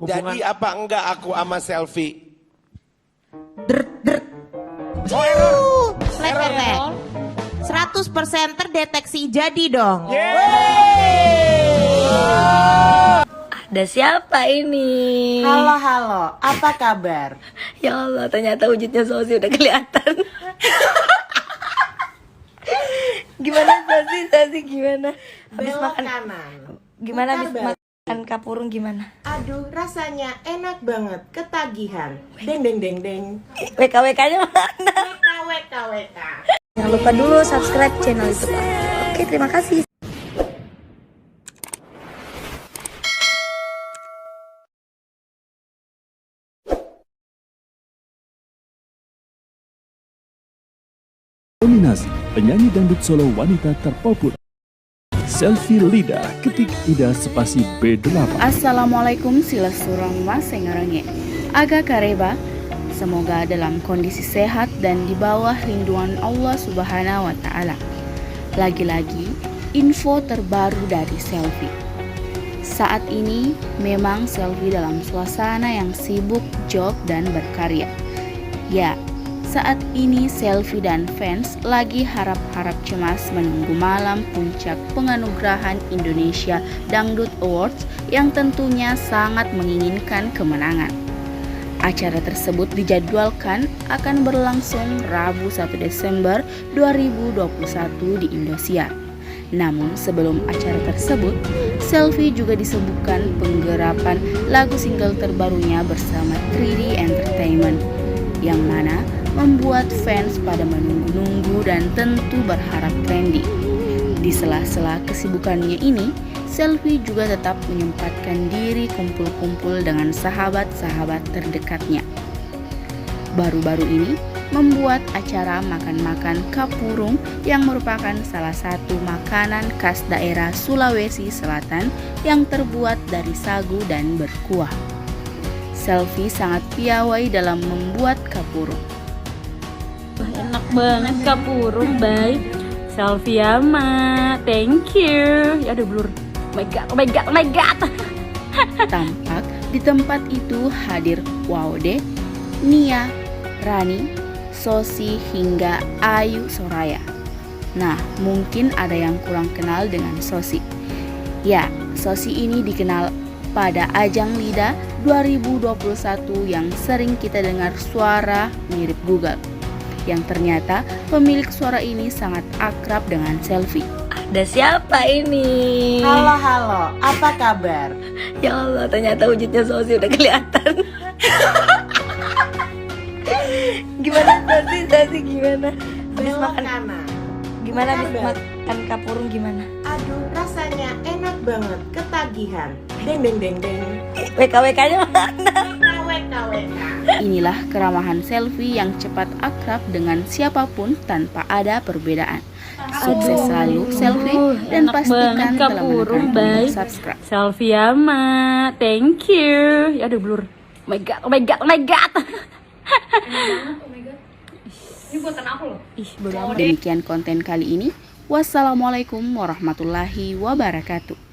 Jadi apa enggak aku sama selfie? Error. 100% terdeteksi jadi dong. Ada siapa ini? Halo, apa kabar? Ya Allah, ternyata wujudnya Sosi udah kelihatan. Gimana Sosi gimana? Habis Belok makan kanan. gimana habis Putar makan kapurung gimana? Aduh, rasanya enak banget, ketagihan. Deng deng deng deng. WK-WK-nya mana? WK. Jangan lupa dulu subscribe channel YouTube aku. Oke, terima kasih. Nominasi penyanyi dangdut solo wanita terpopuler. Selfie Lida, ketik Ida spasi B8. Assalamualaikum silasurahmi sengarange. Aga kareba, semoga dalam kondisi sehat dan di bawah lindungan Allah Subhanahu wa taala. Lagi-lagi info terbaru dari Selfie. Saat ini memang Selfie dalam suasana yang sibuk job dan berkarya. Ya, saat ini Selfie dan fans lagi harap-harap cemas menunggu malam puncak penganugerahan Indonesia Dangdut Awards yang tentunya sangat menginginkan kemenangan. Acara tersebut dijadwalkan akan berlangsung Rabu 1 Desember 2021 di Indosiar. Namun sebelum acara tersebut, Selfie juga disebutkan penggarapan lagu single terbarunya bersama 3D Entertainment, yang mana membuat fans pada menunggu-nunggu dan tentu berharap trending. Di sela-sela kesibukannya ini, Selfie juga tetap menyempatkan diri kumpul-kumpul dengan sahabat-sahabat terdekatnya. Baru-baru ini membuat acara makan-makan kapurung yang merupakan salah satu makanan khas daerah Sulawesi Selatan yang terbuat dari sagu dan berkuah. Selfie sangat piawai dalam membuat kapurung. Enak banget kapurung, bye. Selfie ama, thank you. Ya aduh blur. Oh my god. Tampak di tempat itu hadir Waude, Nia, Rani, Sosi hingga Ayu Soraya. Nah, mungkin ada yang kurang kenal dengan Sosi. Ya, Sosi ini dikenal pada ajang Lida 2021 yang sering kita dengar suara mirip Google. Yang ternyata pemilik suara ini sangat akrab dengan Selfie. Ada siapa ini? Halo, apa kabar? Ya Allah, ternyata wujudnya Sosi udah kelihatan. Gimana Sosi gimana? Habis Belok makan kanan. gimana habis Putar makan kapurung gimana? Aduh, rasanya enak banget, ketagihan. Deng deng deng deng. WK-WK-nya mana? WK. Inilah keramahan Selfie yang cepat akrab dengan siapapun tanpa ada perbedaan. Sukses selalu Selfie dan Enak pastikan banget telah kapurung, menekan tombol bye. subscribe. Selfie ama, thank you. Ya aduh blur. Oh my god. Ini buatan aku loh. Ih, bodo amat. Demikian konten kali ini. Wassalamualaikum warahmatullahi wabarakatuh.